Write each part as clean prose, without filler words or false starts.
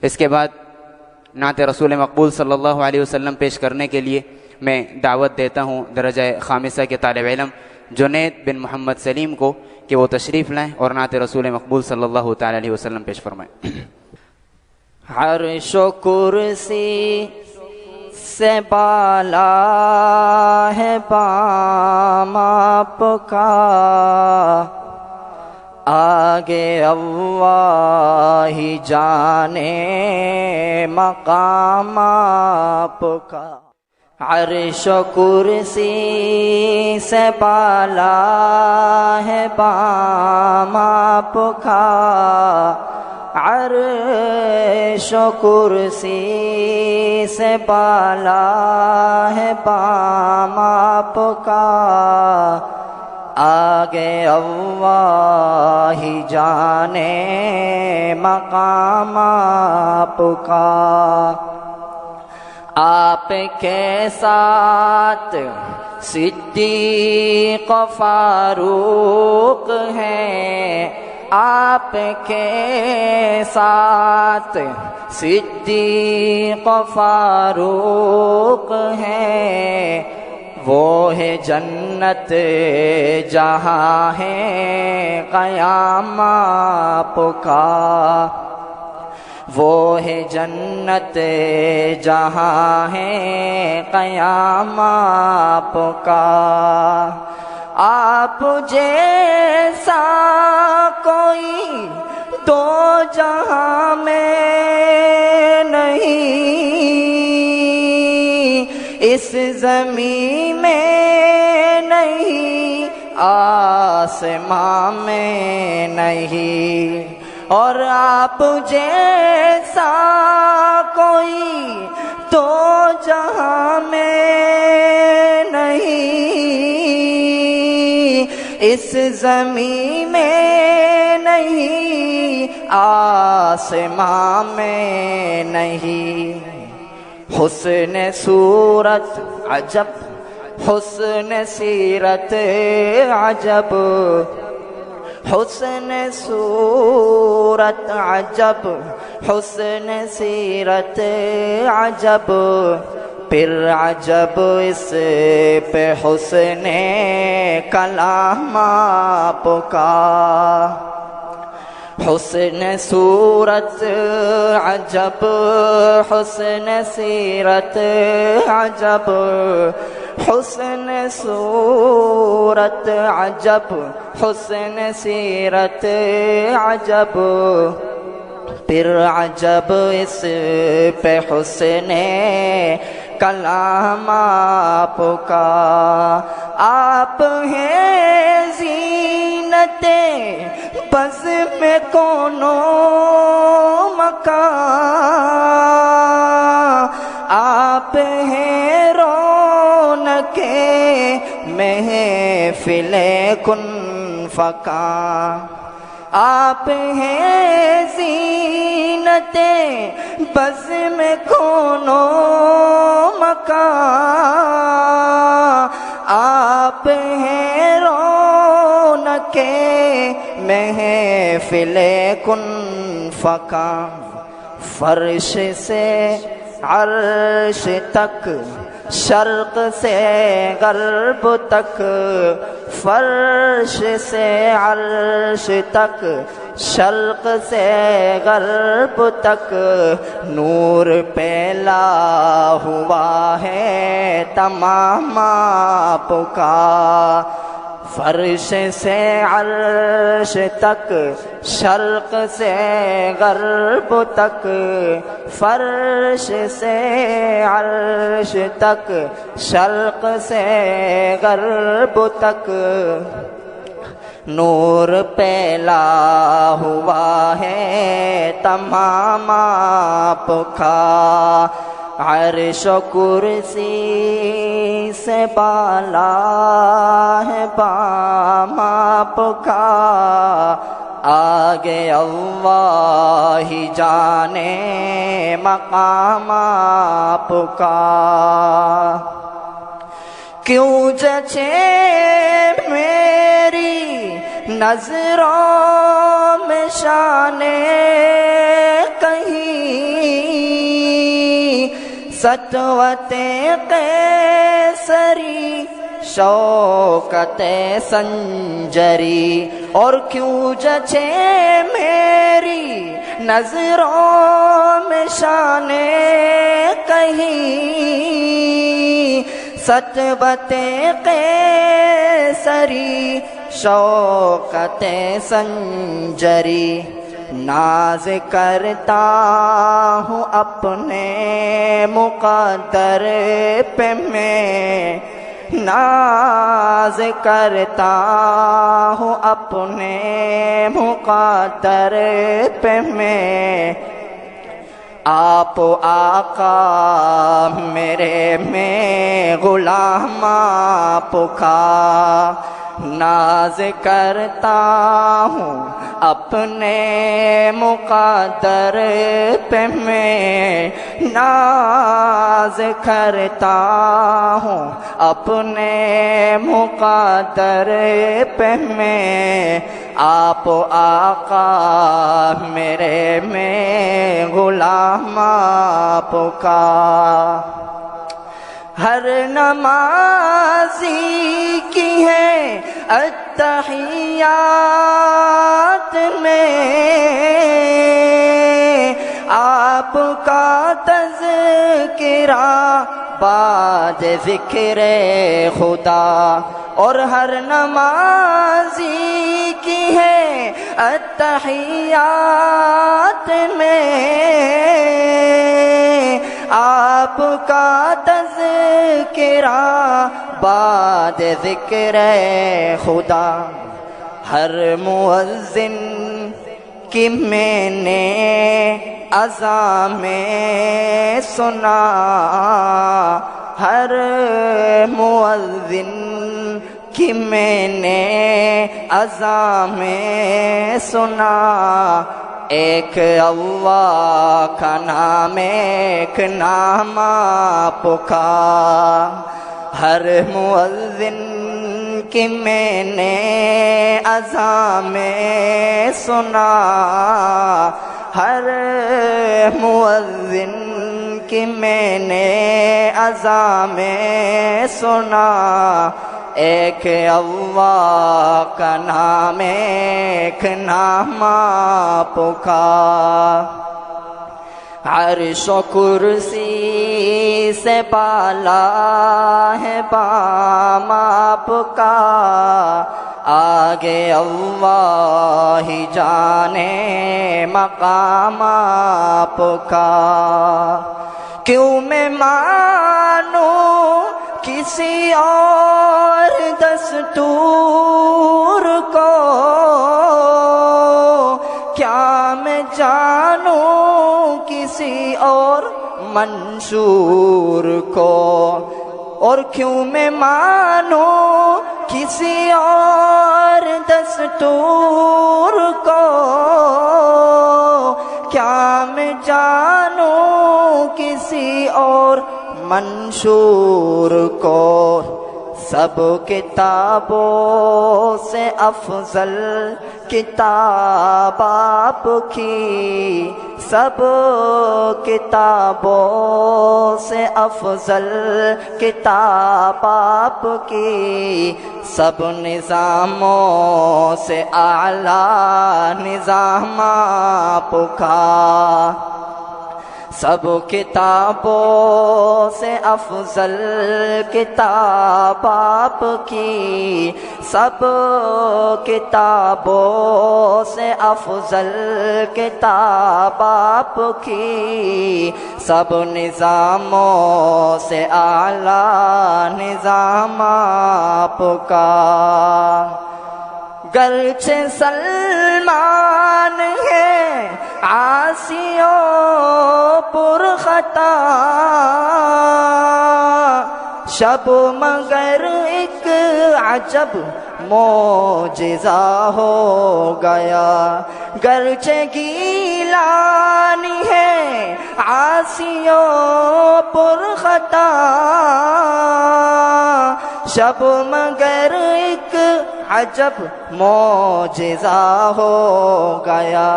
اس کے بعد نعت رسول مقبول صلی اللہ علیہ وسلم پیش کرنے کے لیے میں دعوت دیتا ہوں درجہ خامسہ کے طالب علم جنید بن محمد سلیم کو کہ وہ تشریف لائیں اور نعت رسول مقبول صلی اللہ تعالی علیہ وسلم پیش فرمائیں۔ عرش و کرسی سے بالا ہے بام آپ کا، آگے اللہ ہی جانے مقام آپ کا۔ عرش و کرسی سے بالا ہے بام آپ کا، عرش و کرسی سے بالا ہے بام آپ کا، آگے اللہ ہی جانے مقام آپ کا۔ آپ کے ساتھ صدیق و فاروق ہیں، آپ کے ساتھ صدیق و فاروق ہیں، وہ ہے جنت جہاں ہے قیام آپ کا، وہ ہے جنت جہاں ہے قیام آپ کا۔ آپ جیسا کوئی دو جہاں میں نہیں، اس زمین میں نہیں، آسمان میں نہیں، اور آپ جیسا کوئی دو جہاں میں نہیں، اس زمین میں نہیں، آسمان میں نہیں۔ حسن صورت عجب، حسن سیرت عجب، حسن صورت عجب، حسن سیرت عجب، پھر عجب اس پہ حسن کلام آپ کا۔ حسن صورت عجب، حسن سیرت عجب، حسن صورت عجب، حسن سیرت عجب، پھر عجب اس پہ حسن کلام آپ کا۔ آپ ہیں زینت بزم کونو مکان، آپ ہیں رونق محفل کن فکان، آپ ہیں زینت بزم کونو مکان، آپ ہیں رونق محفل کن فکان۔ فرش سے عرش تک، شرق سے غرب تک، فرش سے عرش تک، شرق سے غرب تک، نور پھیلا ہوا ہے تمام آپ کا۔ فرش سے عرش تک، شرق سے غرب تک، فرش سے عرش تک، شرق سے غرب تک، نور پھیلا ہوا ہے تمام آپ کا۔ عرش و کرسی سے بالا ہے بام آپ کا، آگے اللہ ہی جانے مقام آپ کا۔ کیوں جچے میری نظروں میں شان کہیں سطوت قیصری شوکت سنجری، اور کیوں جچے میری نظروں میں شان کہیں، سطوت قیصری شوکت سنجری، ناز کرتا ہوں اپنے مقدر پہ میں، ناز کرتا ہوں اپنے مقدر پہ میں، آپ آقا میرے میں غلام آپ کا، ناز کرتا ہوں اپنے مقدر پہ میں، ناز کرتا ہوں اپنے مقدر پہ میں، آپ آقا میرے میں غلام آپ کا۔ ہر نمازی کی ہے التحیات میں آپ کا تذکرہ بعد ذکر خدا، اور ہر نمازی کی ہے التحیات میں آپ کا تذکرہ بعد ذکر خدا، ہر مؤذن کی میں نے اذان میں سنا، ہر مؤذن کی میں نے اذان میں سنا، ایک اللہ کا نام ایک نام آپ کا، ہر مؤذن کی میں نے اذان میں سنا، ہر مؤذن کی میں نے اذان میں سنا، ایک اللہ کا نام ایک نام آپ کا، عرش و کرسی سے بالا ہے بام آپ کا، آگے اللہ ہی جانے مقام آپ کا، کیوں میں مانوں کسی اور دستور کو، کیا میں جانوں کسی اور منشور کو، اور کیوں میں مانوں کسی اور دستور کو، کیا میں جانوں کسی اور منشور کو، سب کتابوں سے افضل کتاب آپ کی، سب کتابوں سے افضل کتاب آپ کی، سب نظاموں سے اعلیٰ نظام آپ کا، سب کتابوں سے افضل کتاب آپ کی، سب کتابوں سے افضل کتاب آپ کی، سب نظاموں سے اعلیٰ نظام آپ کا، گرچہ سلمان ہے عاصیوں پر خطا، شب مگر ایک عجب معجزہ ہو گیا، گرچہ گیلانی ہے عاصیوں پر خطا، شب مگر ایک عجب معجزہ ہو گیا،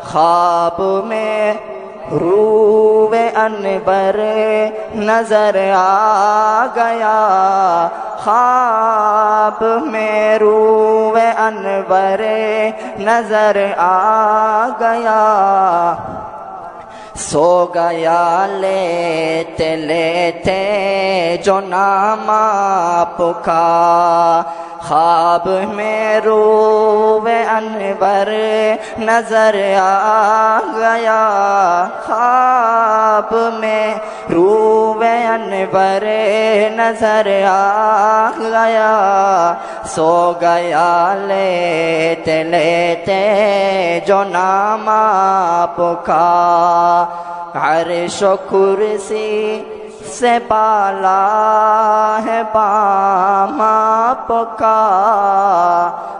خواب میں روح انور نظر آ گیا، خواب میں روح انور نظر آ گیا، سو گیا لیتے لیتے جو نام آپ کا، خواب میں روح انور نظر آ گیا، خواب میں روح انور نظر آ گیا، سو گیا لیتے لیتے جو نام آپ کا، عرش و کرسی سے بالا ہے بام آپ کا،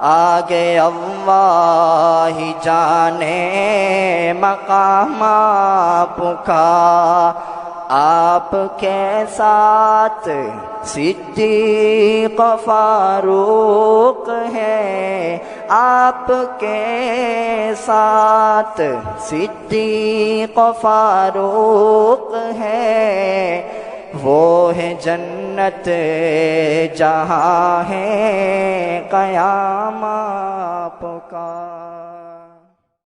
آگے اللہ ہی جانے مقام آپ کا، آپ کے ساتھ صدیق فاروق ہے، آپ کے ساتھ صدیق فاروق ہے، وہ ہے جنت جہاں ہے قیام آپ کا۔